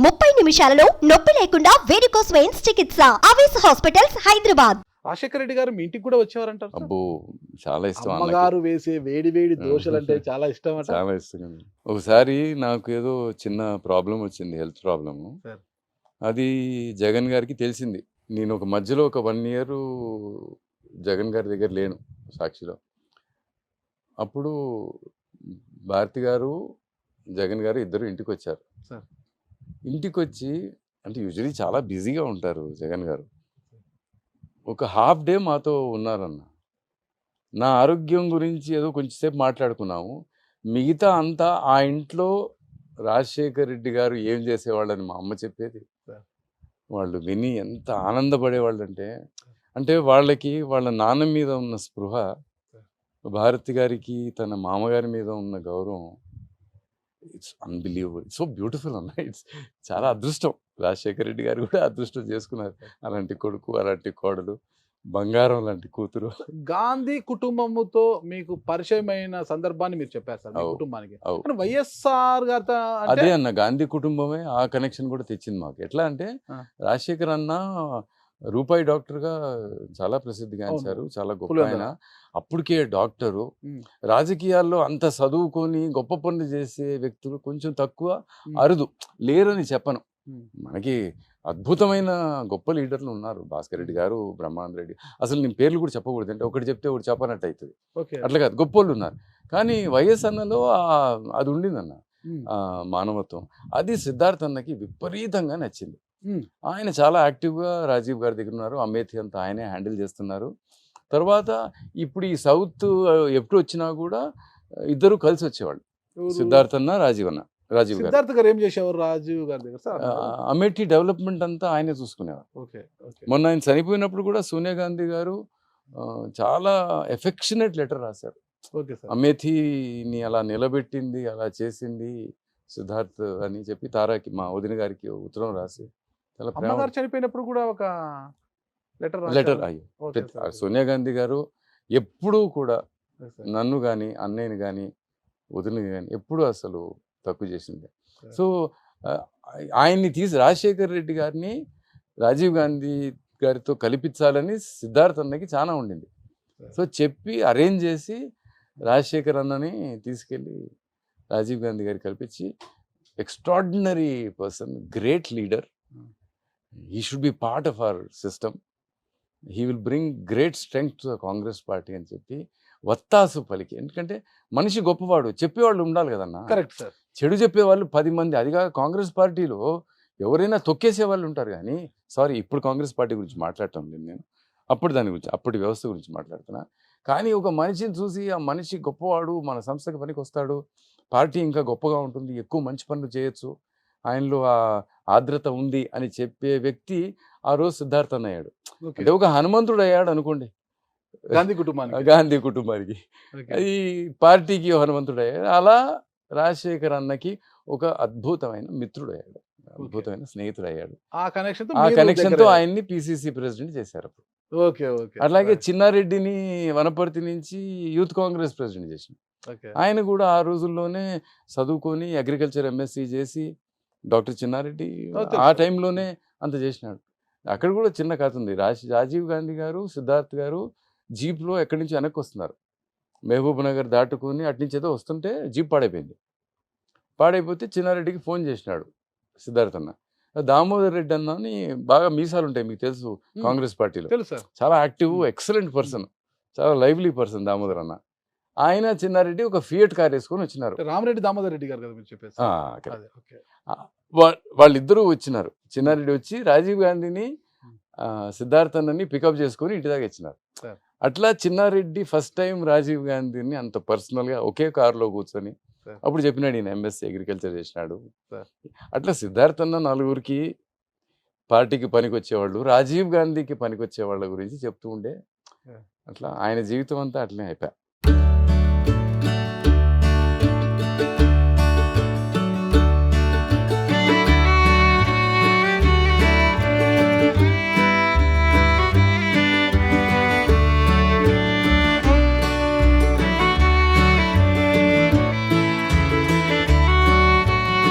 30 నిమిషాలలో నొప్పి లేకుండా వేరికోస్ వెయిన్స్ చికిత్స. ఆవేశ హాస్పిటల్స్, హైదరాబాద్. రాజశేఖర రెడ్డి గారు మీ ఇంటికి కూడా వచ్చేవారంటారు సార్? అబ్బో చాలా ఇష్టం అన్నకి. అమ్మగారు వేసే వేడి వేడి దోశలు అంటే చాలా ఇష్టం అంట. చాలా ఇష్టం అండి. ఒకసారి నాకు ఏదో చిన్న ప్రాబ్లం వచ్చింది, హెల్త్ ప్రాబ్లము. సార్. అది జగన్ గారికి తెలిసింది. నేను ఒక మధ్యలో ఒక 1 ఇయర్ జగన్ గారి దగ్గర లేను సాక్షిలో. అప్పుడు భారతి గారు జగన్ గారు ఇద్దరు ఇంటికి వచ్చారు. సార్. ఇంటికి వచ్చి అంటే యూజువలీ చాలా బిజీగా ఉంటారు జగన్ గారు. ఒక హాఫ్ డే మాతో ఉన్నారన్న. నా ఆరోగ్యం గురించి ఏదో కొంచెంసేపు మాట్లాడుకున్నాము. మిగతా అంతా ఆ ఇంట్లో రాజశేఖర్ రెడ్డి గారు ఏం చేసేవాళ్ళని మా అమ్మ చెప్పేది. వాళ్ళు విని ఎంత ఆనందపడేవాళ్ళు అంటే వాళ్ళకి వాళ్ళ నాన్న మీద ఉన్న స్పృహ, భారతి గారికి తన మామగారి మీద ఉన్న గౌరవం, it's unbelievable. It's so beautiful అన్న. ఇట్స్ చాలా అదృష్టం. రాజశేఖర రెడ్డి గారు కూడా అదృష్టం చేసుకున్నారు. అలాంటి కొడుకు, అలాంటి కోడలు, బంగారం లాంటి కూతురు. గాంధీ కుటుంబముతో మీకు పరిచయమైన సందర్భాన్ని మీరు చెప్పారు సార్ మీ అవు. కుటుంబానికి. అవు. కానీ వైఎస్ఆర్ గారితో అంటే అదే అన్న, గాంధీ కుటుంబమే ఆ కనెక్షన్ కూడా తెచ్చింది మాకు. ఎట్లా అంటే ఆ. రాజశేఖర్ అన్న రూపాయి డాక్టర్గా చాలా ప్రసిద్ధిగాంచారు. చాలా గొప్ప పులివెందుల. ఆయన. అప్పటికే డాక్టరు. ఉమ్. రాజకీయాల్లో అంత చదువుకొని గొప్ప పనులు చేసే వ్యక్తులు కొంచెం తక్కువ, ఉమ్. అరుదు. లేరని చెప్పను. ఉమ్. మనకి అద్భుతమైన గొప్ప లీడర్లు ఉన్నారు. భాస్కర్ రెడ్డి గారు, బ్రహ్మానంద రెడ్డి, అసలు నేను పేర్లు కూడా చెప్పకూడదు. అంటే ఒకటి చెప్తే ఒకటి చెప్పనట్టు అవుతుంది. ఓకే. అట్లా కాదు, గొప్ప వాళ్ళు ఉన్నారు. కానీ వైఎస్ అన్నలో అది ఉండిందన్న, ఉమ్. మానవత్వం. అది సిద్ధార్థ్ అన్నకి విపరీతంగా నచ్చింది. ఉమ్. ఆయన చాలా యాక్టివ్గా రాజీవ్ గారి దగ్గర ఉన్నారు. అమేథీ అంతా ఆయనే హ్యాండిల్ చేస్తున్నారు. తర్వాత ఇప్పుడు ఈ సౌత్ ఎప్పుడు వచ్చినా కూడా ఇద్దరు కలిసి వచ్చేవాళ్ళు, ఎవరు? సిద్ధార్థ్ అన్న, రాజీవ్ గారు. సిద్ధార్థ్ గారు ఏం చేసేవారు రాజీవ్ గారి దగ్గర సార్? అమేఠీ డెవలప్మెంట్ అంతా ఆయనే చూసుకునేవారు. ఓకే. ఓకే. మొన్న ఆయన చనిపోయినప్పుడు కూడా సోనియా గాంధీ గారు చాలా ఎఫెక్షనేట్ లెటర్ రాశారు. Okay sir. అమేథీని అలా నిలబెట్టింది, అలా చేసింది సిద్ధార్థ్ అని చెప్పి తారాకి, మా వదిన గారికి ఉత్తరం రాసి చాలా ప్రేమ అమ్మగారు చనిపోయినప్పుడు కూడా ఒక లెటర్ అయ్యి. Okay sir. సోనియా గాంధీ గారు ఎప్పుడూ కూడా ఓకే సార్. నన్ను కానీ, అన్నయ్యని కానీ, వదిలిని కానీ ఎప్పుడూ అసలు తక్కువ చేసింది. సో ఆయన్ని రాజశేఖర్ రెడ్డి గారిని రాజీవ్ గాంధీ గారితో కల్పించాలని సిద్ధార్థ్ అన్నకి చాలా ఉండింది. సో చెప్పి అరేంజ్ చేసి రాజశేఖర్ అన్నని తీసుకెళ్ళి రాజీవ్ గాంధీ గారికి కల్పించి, extraordinary person, great leader, he should be part of our system, he will bring great strength to the Congress party అని చెప్పి వత్తాసు పలికి. ఎందుకంటే మనిషి గొప్పవాడు, చెప్పేవాళ్ళు ఉండాలి కదన్నా. Correct sir. చెడు చెప్పేవాళ్ళు 10 మంది. అదిగా కాంగ్రెస్ పార్టీలో ఎవరైనా తొక్కేసే వాళ్ళు ఉంటారు. కానీ సారీ, ఇప్పుడు కాంగ్రెస్ పార్టీ గురించి మాట్లాడటం లేదు నేను, అప్పుడు దాని గురించి, అప్పటి వ్యవస్థ గురించి మాట్లాడుతున్నా. కానీ ఒక మనిషిని చూసి ఆ మనిషి గొప్పవాడు, మన సంస్థకి పనికి వస్తాడు, పార్టీ ఇంకా గొప్పగా ఉంటుంది, ఎక్కువ మంచి పనులు చేయొచ్చు, ఆయనలో ఆ ఆర్ద్రత ఉంది అని చెప్పే వ్యక్తి ఆ రోజు సిద్ధార్థ్ అన్న అయ్యాడు. ఓకే. అంటే ఒక హనుమంతుడు అయ్యాడు అనుకోండి గాంధీ కుటుంబానికి. గాంధీ కుటుంబానికి. ఓకే. అది పార్టీకి హనుమంతుడు అయ్యాడు. అలా రాజశేఖర్ అన్నకి ఒక అద్భుతమైన మిత్రుడు అయ్యాడు, అద్భుతమైన స్నేహితుడు అయ్యాడు. ఆ కనెక్షన్ ఆ కనెక్షన్తో ఆయన్ని పిసిసి ప్రెసిడెంట్ చేశారు. ఓకే. ఓకే. అట్లాగే చిన్నారెడ్డిని వనపర్తి నుంచి యూత్ కాంగ్రెస్ ప్రెసిడెంట్ చేసిన ఓకే. ఆయన కూడా ఆ రోజుల్లోనే చదువుకొని అగ్రికల్చర్ ఎంఎస్సి చేసి, డాక్టర్ చిన్నారెడ్డి తెలుసు. ఆ టైంలోనే అంత చేసినాడు. అక్కడ కూడా చిన్న కథ ఉంది. రాజీవ్ గాంధీ గారు, సిద్ధార్థ్ గారు జీప్లో ఎక్కడి నుంచి వెనక్కి వస్తున్నారు, మహబూబ్ నగర్ దాటుకొని అటు నుంచి ఏదో వస్తుంటే జీప్ పాడైపోయింది. పాడైపోతే చిన్నారెడ్డికి ఫోన్ చేసినాడు సిద్ధార్థ్ అన్న. దామోదర్ రెడ్డి అన్న అని బాగా మీసాలు ఉంటాయి, మీకు తెలుసు, కాంగ్రెస్ పార్టీలో తెలుసు సార్. చాలా యాక్టివ్, ఎక్సలెంట్ పర్సన్, చాలా లైవ్లీ పర్సన్ దామోదర్ అన్న. ఆయన చిన్నారెడ్డి ఒక ఫియట్ కార్ వేసుకొని వచ్చినారు. రామరెడ్డి దామోదర్ రెడ్డి గారు కదా మీరు చెప్పేసి. correct. అదే. ఓకే. వాళ్ళిద్దరూ వచ్చినారు. చిన్నారెడ్డి వచ్చి రాజీవ్ గాంధీని, సిద్ధార్థ్ అన్నని పికప్ చేసుకొని ఇంటి దాకా ఇచ్చినారు. Sir. అట్లా చిన్నారెడ్డి ఫస్ట్ టైం రాజీవ్ గాంధీని అంత పర్సనల్గా ఒకే కారులో కూర్చొని Sir. అప్పుడు చెప్పినాడు, ఈయన ఎంఎస్సీ అగ్రికల్చర్ చేసినాడు. Sir. అట్లా సిద్ధార్థ్ అన్న నలుగురికి పార్టీకి పనికొచ్చేవాళ్ళు, రాజీవ్ గాంధీకి పనికొచ్చే వాళ్ళ గురించి చెప్తూ ఉండే. Yeah. అట్లా ఆయన జీవితం అంతా అట్లనే అయిపోయా.